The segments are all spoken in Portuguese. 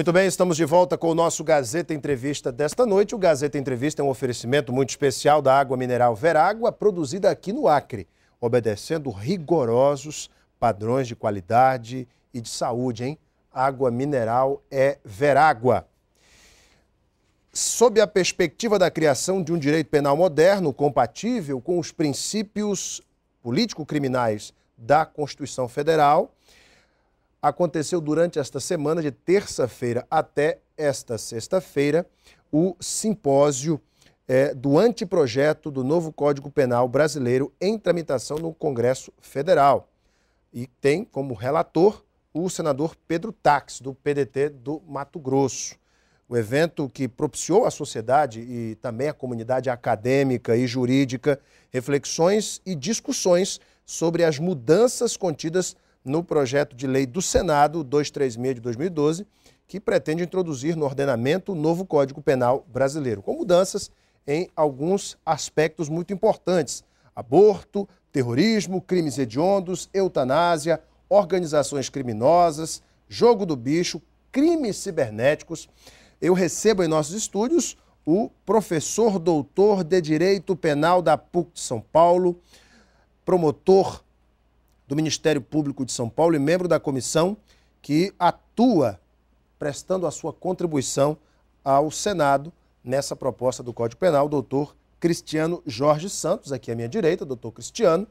Muito bem, estamos de volta com o nosso Gazeta Entrevista desta noite. O Gazeta Entrevista é um oferecimento muito especial da água mineral Verágua, produzida aqui no Acre, obedecendo rigorosos padrões de qualidade e de saúde, hein? Água mineral é Verágua. Sob a perspectiva da criação de um direito penal moderno, compatível com os princípios político-criminais da Constituição Federal, aconteceu durante esta semana, de terça-feira até esta sexta-feira, o simpósio do anteprojeto do novo Código Penal brasileiro em tramitação no Congresso Federal. E tem como relator o senador Pedro Taques, do PDT do Mato Grosso. O evento que propiciou à sociedade e também à comunidade acadêmica e jurídica reflexões e discussões sobre as mudanças contidas no projeto de lei do Senado 236 de 2012, que pretende introduzir no ordenamento o novo Código Penal brasileiro, com mudanças em alguns aspectos muito importantes: aborto, terrorismo, crimes hediondos, eutanásia, organizações criminosas, jogo do bicho, crimes cibernéticos. Eu recebo em nossos estúdios o professor doutor de Direito Penal da PUC de São Paulo, promotor do Ministério Público de São Paulo e membro da comissão que atua prestando a sua contribuição ao Senado nessa proposta do Código Penal, o doutor Cristiano Jorge Santos, aqui à minha direita, doutor Cristiano.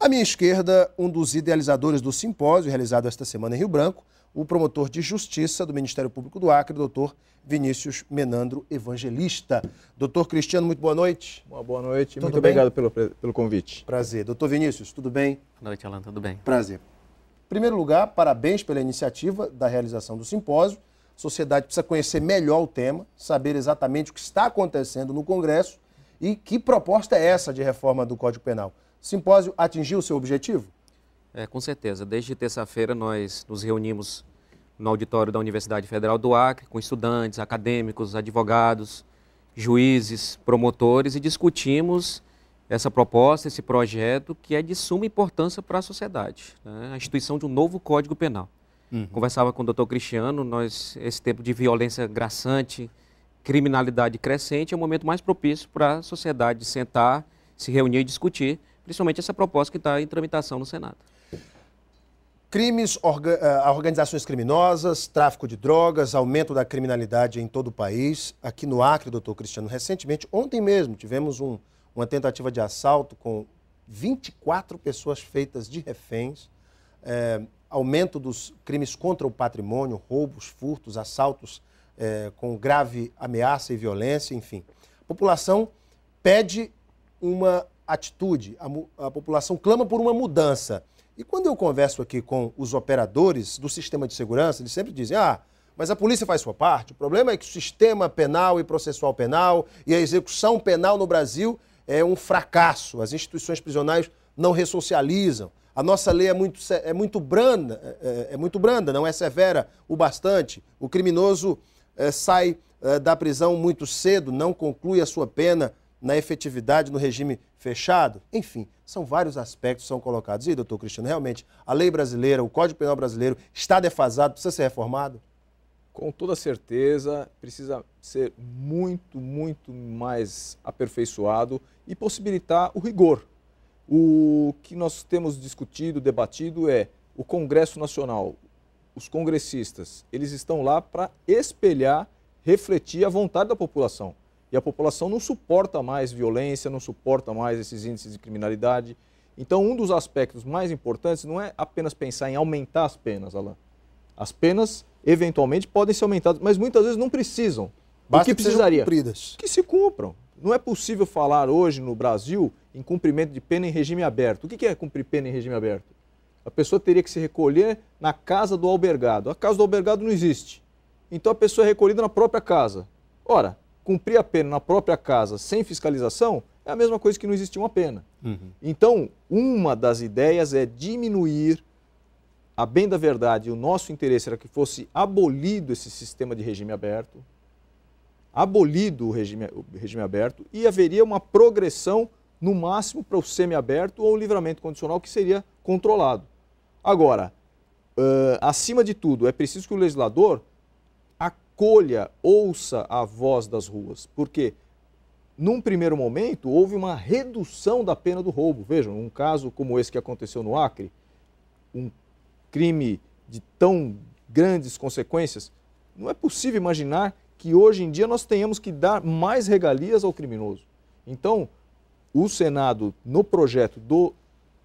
À minha esquerda, um dos idealizadores do simpósio realizado esta semana em Rio Branco, o promotor de Justiça do Ministério Público do Acre, doutor Vinícius Menandro Evangelista. Doutor Cristiano, muito boa noite. Boa noite, tudo muito bem? Obrigado pelo convite. Prazer. Doutor Vinícius, tudo bem? Boa noite, Alan, tudo bem? Prazer. Em primeiro lugar, parabéns pela iniciativa da realização do simpósio. A sociedade precisa conhecer melhor o tema, saber exatamente o que está acontecendo no Congresso e que proposta é essa de reforma do Código Penal. O simpósio atingiu o seu objetivo? Com certeza. Desde terça-feira nós nos reunimos no auditório da Universidade Federal do Acre com estudantes, acadêmicos, advogados, juízes, promotores e discutimos essa proposta, esse projeto que é de suma importância para a sociedade, né? A instituição de um novo Código Penal. Conversava com o doutor Cristiano, esse tempo de violência grassante, criminalidade crescente, é o momento mais propício para a sociedade sentar, se reunir e discutir, principalmente essa proposta que está em tramitação no Senado. Crimes, organizações criminosas, tráfico de drogas, aumento da criminalidade em todo o país. Aqui no Acre, doutor Cristiano, recentemente, ontem mesmo, tivemos uma tentativa de assalto com 24 pessoas feitas de reféns, aumento dos crimes contra o patrimônio, roubos, furtos, assaltos com grave ameaça e violência, enfim. A população pede uma atitude, a população clama por uma mudança. E quando eu converso aqui com os operadores do sistema de segurança, eles sempre dizem: mas a polícia faz sua parte. O problema é que o sistema penal e processual penal e a execução penal no Brasil é um fracasso. As instituições prisionais não ressocializam. A nossa lei é muito branda, não é severa o bastante. O criminoso sai da prisão muito cedo, não conclui a sua pena na efetividade no regime fechado. Enfim, são vários aspectos que são colocados. E, doutor Cristiano, realmente, a lei brasileira, o Código Penal brasileiro está defasado, precisa ser reformado? Com toda certeza, precisa ser muito mais aperfeiçoado e possibilitar o rigor. O que nós temos discutido, debatido é o Congresso Nacional, os congressistas, eles estão lá para espelhar, refletir a vontade da população. E a população não suporta mais violência, não suporta mais esses índices de criminalidade. Então, um dos aspectos mais importantes não é apenas pensar em aumentar as penas, Alain. As penas, eventualmente, podem ser aumentadas, mas muitas vezes não precisam. Basta o que precisaria? Cumpridas. Que se cumpram. Não é possível falar hoje no Brasil em cumprimento de pena em regime aberto. O que é cumprir pena em regime aberto? A pessoa teria que se recolher na casa do albergado. A casa do albergado não existe. Então, a pessoa é recolhida na própria casa. Ora, cumprir a pena na própria casa sem fiscalização é a mesma coisa que não existir uma pena. Então, uma das ideias é diminuir, a bem da verdade, o nosso interesse era que fosse abolido esse sistema de regime aberto, abolido o regime aberto, e haveria uma progressão no máximo para o semiaberto ou o livramento condicional, que seria controlado. Agora, acima de tudo, é preciso que o legislador acolha, ouça a voz das ruas. Porque, num primeiro momento, houve uma redução da pena do roubo. Vejam, um caso como esse que aconteceu no Acre, um crime de tão grandes consequências, não é possível imaginar que hoje em dia nós tenhamos que dar mais regalias ao criminoso. Então, o Senado, no projeto do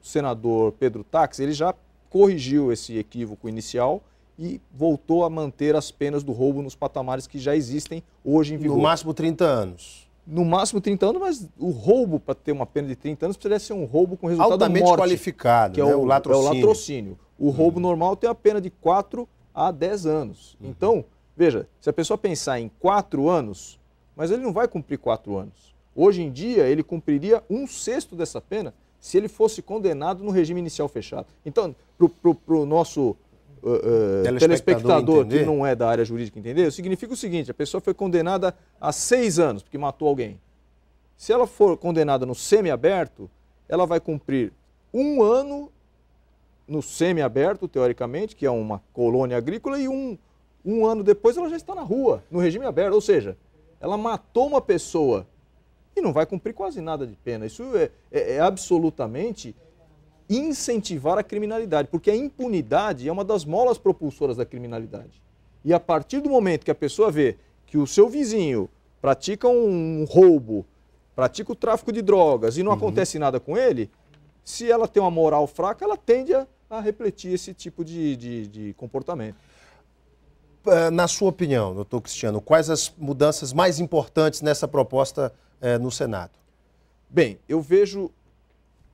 senador Pedro Tax, ele já corrigiu esse equívoco inicial e voltou a manter as penas do roubo nos patamares que já existem hoje em vigor. No máximo 30 anos. No máximo 30 anos, mas o roubo, para ter uma pena de 30 anos, precisaria ser um roubo com resultado altamente morte, qualificado, que é né? o latrocínio. O roubo normal tem a pena de 4 a 10 anos. Então, veja, se a pessoa pensar em 4 anos, mas ele não vai cumprir 4 anos. Hoje em dia, ele cumpriria 1/6 dessa pena se ele fosse condenado no regime inicial fechado. Então, para o nosso telespectador que não é da área jurídica entender, significa o seguinte: a pessoa foi condenada a 6 anos porque matou alguém. Se ela for condenada no semiaberto, ela vai cumprir 1 ano no semiaberto, teoricamente, que é uma colônia agrícola, e um ano depois ela já está na rua, no regime aberto. Ou seja, ela matou uma pessoa e não vai cumprir quase nada de pena. Isso é absolutamente incentivar a criminalidade, porque a impunidade é uma das molas propulsoras da criminalidade. E a partir do momento que a pessoa vê que o seu vizinho pratica um roubo, pratica o tráfico de drogas e não acontece nada com ele, se ela tem uma moral fraca, ela tende a refletir esse tipo de comportamento. Na sua opinião, doutor Cristiano, quais as mudanças mais importantes nessa proposta no Senado? Bem, eu vejo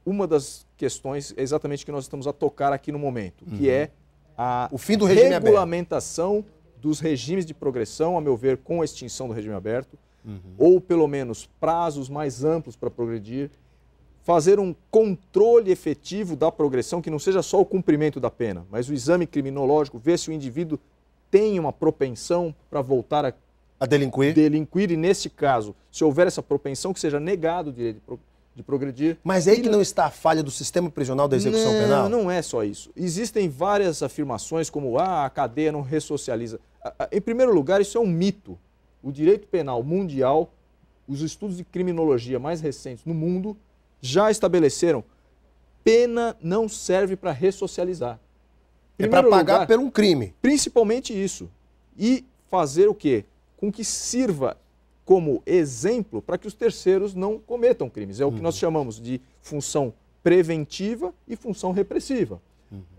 uma das questões exatamente que nós estamos a tocar aqui no momento, que é o fim do regime regulamentação dos regimes de progressão, a meu ver, com a extinção do regime aberto, ou pelo menos prazos mais amplos para progredir, fazer um controle efetivo da progressão, que não seja só o cumprimento da pena, mas o exame criminológico, ver se o indivíduo tem uma propensão para voltar a delinquir, e nesse caso, se houver essa propensão, que seja negado o direito de progredir. Mas é aí que não está a falha do sistema prisional da execução penal? Não é só isso. Existem várias afirmações como a cadeia não ressocializa. Em primeiro lugar, isso é um mito. O direito penal mundial, os estudos de criminologia mais recentes no mundo, já estabeleceram pena não serve para ressocializar. É para pagar por um crime. Principalmente isso. E fazer o quê? Com que sirva como exemplo para que os terceiros não cometam crimes. É o que nós chamamos de função preventiva e função repressiva.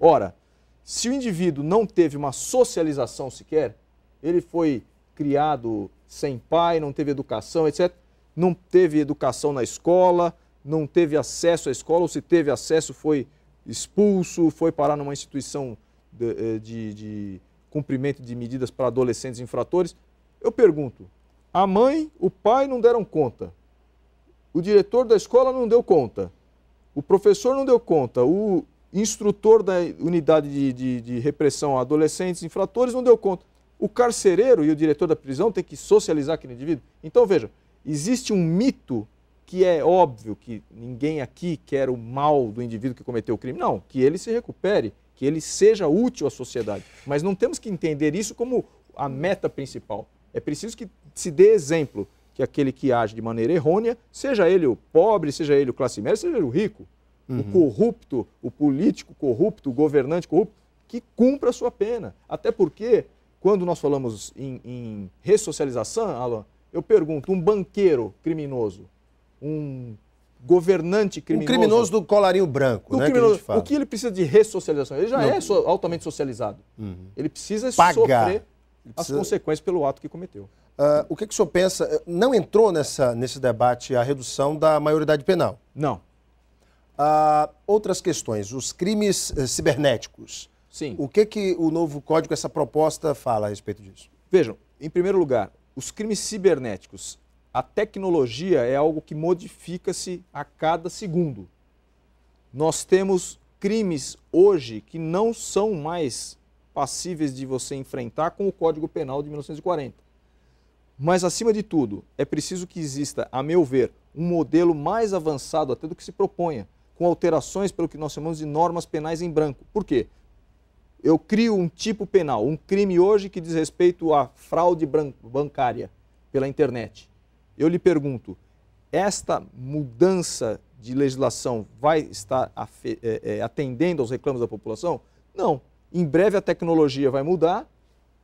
Ora, se o indivíduo não teve uma socialização sequer, ele foi criado sem pai, não teve educação, etc., não teve educação na escola, não teve acesso à escola, ou se teve acesso foi expulso, foi parar numa instituição de cumprimento de medidas para adolescentes infratores. Eu pergunto, a mãe, o pai não deram conta, o diretor da escola não deu conta, o professor não deu conta, o instrutor da unidade de repressão a adolescentes infratores não deu conta. O carcereiro e o diretor da prisão têm que socializar aquele indivíduo. Então, veja, existe um mito que é óbvio que ninguém aqui quer o mal do indivíduo que cometeu o crime. Não, que ele se recupere, que ele seja útil à sociedade. Mas não temos que entender isso como a meta principal. É preciso que se dê exemplo que aquele que age de maneira errônea, seja ele o pobre, seja ele o classe média, seja ele o rico, o corrupto, o político corrupto, o governante corrupto, que cumpra a sua pena. Até porque, quando nós falamos em ressocialização, Alan, eu pergunto, um banqueiro criminoso, um governante criminoso... Um criminoso do colarinho branco, né, criminoso, que a gente fala. O que ele precisa de ressocialização? Ele já é altamente socializado. Ele precisa sofrer as consequências pelo ato que cometeu. O que o senhor pensa? Não entrou nesse debate a redução da maioridade penal? Não. Outras questões, os crimes cibernéticos. Sim. O que o novo código, essa proposta, fala a respeito disso? Vejam, em primeiro lugar, os crimes cibernéticos, a tecnologia é algo que modifica-se a cada segundo. Nós temos crimes hoje que não são mais passíveis de você enfrentar com o Código Penal de 1940. Mas, acima de tudo, é preciso que exista, a meu ver, um modelo mais avançado até do que se proponha, com alterações pelo que nós chamamos de normas penais em branco. Por quê? eu crio um tipo penal, um crime hoje que diz respeito à fraude bancária pela internet. Eu lhe pergunto, esta mudança de legislação vai estar atendendo aos reclamos da população? Não. Em breve a tecnologia vai mudar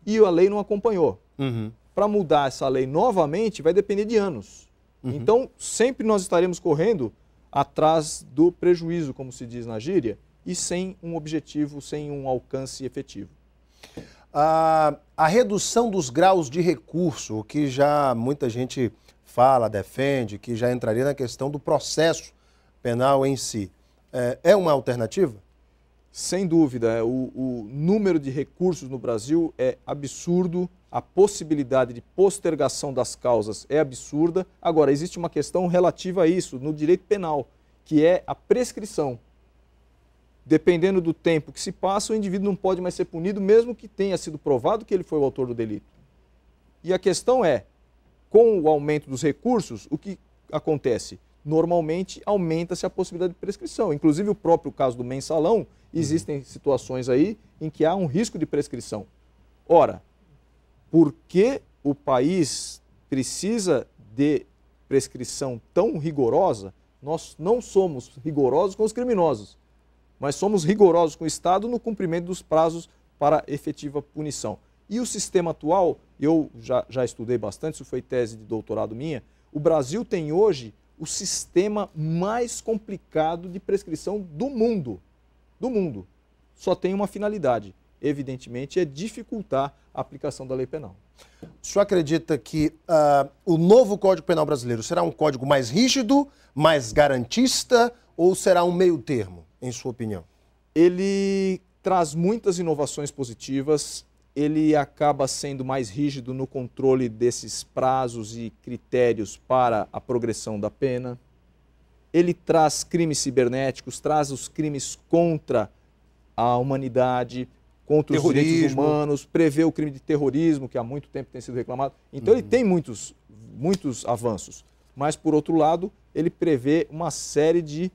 e a lei não acompanhou. Para mudar essa lei novamente vai depender de anos. Então, sempre nós estaremos correndo atrás do prejuízo, como se diz na gíria, e sem um objetivo, sem um alcance efetivo. A redução dos graus de recurso, o que já muita gente fala, defende, que já entraria na questão do processo penal em si, é uma alternativa? Sem dúvida, o número de recursos no Brasil é absurdo, a possibilidade de postergação das causas é absurda. Agora, existe uma questão relativa a isso no direito penal, que é a prescrição. Dependendo do tempo que se passa, o indivíduo não pode mais ser punido, mesmo que tenha sido provado que ele foi o autor do delito. E a questão é, com o aumento dos recursos, o que acontece? Normalmente aumenta-se a possibilidade de prescrição. Inclusive o próprio caso do mensalão, existem situações aí em que há um risco de prescrição. Ora, por que o país precisa de prescrição tão rigorosa? Nós não somos rigorosos com os criminosos, mas somos rigorosos com o Estado no cumprimento dos prazos para efetiva punição. E o sistema atual, eu já estudei bastante, isso foi tese de doutorado minha, o Brasil tem hoje o sistema mais complicado de prescrição do mundo. Do mundo. Só tem uma finalidade, evidentemente, é dificultar a aplicação da lei penal. O senhor acredita que o novo Código Penal brasileiro será um código mais rígido, mais garantista ou será um meio termo, em sua opinião? Ele traz muitas inovações positivas, ele acaba sendo mais rígido no controle desses prazos e critérios para a progressão da pena. Ele traz crimes cibernéticos, traz os crimes contra a humanidade, contra os direitos humanos, prevê o crime de terrorismo, que há muito tempo tem sido reclamado. Então ele tem muitos avanços, mas por outro lado ele prevê uma série de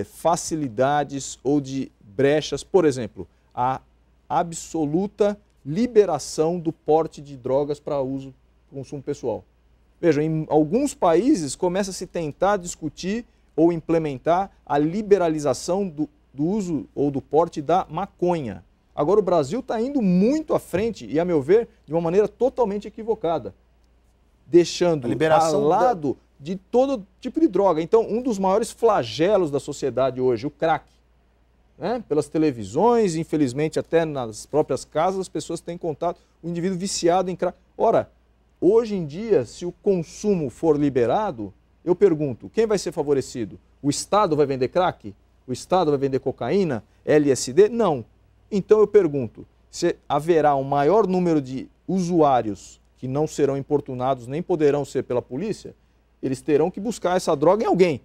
facilidades ou de brechas, por exemplo, a absoluta liberação do porte de drogas para uso, consumo pessoal. Vejam, em alguns países começa a se tentar discutir ou implementar a liberalização do uso ou do porte da maconha. Agora o Brasil está indo muito à frente e, a meu ver, de uma maneira totalmente equivocada, deixando ao lado de todo tipo de droga. Então, um dos maiores flagelos da sociedade hoje, o crack. Pelas televisões, infelizmente até nas próprias casas, as pessoas têm contato, o indivíduo viciado em crack. Ora, hoje em dia, se o consumo for liberado, eu pergunto, quem vai ser favorecido? O Estado vai vender crack? O Estado vai vender cocaína? LSD? Não. Então eu pergunto, se haverá um maior número de usuários que não serão importunados, nem poderão ser pela polícia, eles terão que buscar essa droga em alguém.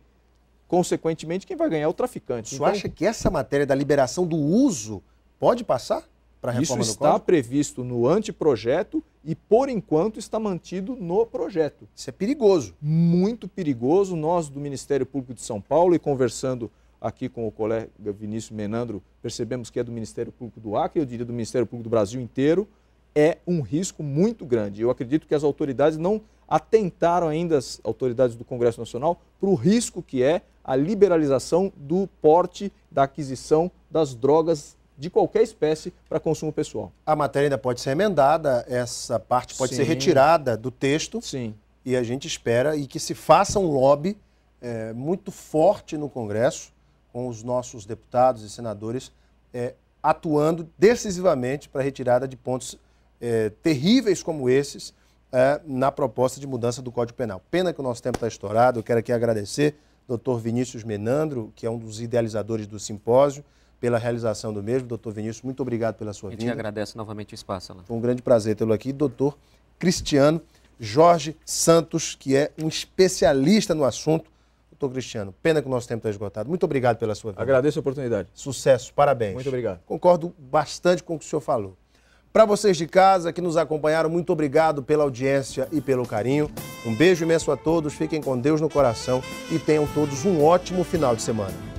Consequentemente, quem vai ganhar é o traficante. O senhor acha que essa matéria da liberação do uso pode passar para a reforma do Código? Isso está previsto no anteprojeto e, por enquanto, está mantido no projeto. Isso é perigoso. Muito perigoso. Nós, do Ministério Público de São Paulo, e conversando aqui com o colega Vinícius Menandro, percebemos que é do Ministério Público do Acre, eu diria do Ministério Público do Brasil inteiro, é um risco muito grande. Eu acredito que as autoridades não atentaram ainda, as autoridades do Congresso Nacional, para o risco que é a liberalização do porte, da aquisição das drogas de qualquer espécie para consumo pessoal. A matéria ainda pode ser emendada, essa parte pode ser retirada do texto. Sim. E a gente espera e que se faça um lobby muito forte no Congresso, com os nossos deputados e senadores atuando decisivamente para a retirada de pontos terríveis como esses na proposta de mudança do Código Penal. Pena que o nosso tempo está estourado. Eu quero aqui agradecer ao Dr. Vinícius Menandro, que é um dos idealizadores do simpósio, pela realização do mesmo. Dr. Vinícius, muito obrigado pela sua vinda. A gente agradece novamente o espaço, Alan. Foi um grande prazer tê-lo aqui. Dr. Cristiano Jorge Santos, que é um especialista no assunto. Doutor Cristiano, pena que o nosso tempo está esgotado. Muito obrigado pela sua vinda. Agradeço a oportunidade. Sucesso, parabéns. Muito obrigado. Concordo bastante com o que o senhor falou. Para vocês de casa que nos acompanharam, muito obrigado pela audiência e pelo carinho. Um beijo imenso a todos, fiquem com Deus no coração e tenham todos um ótimo final de semana.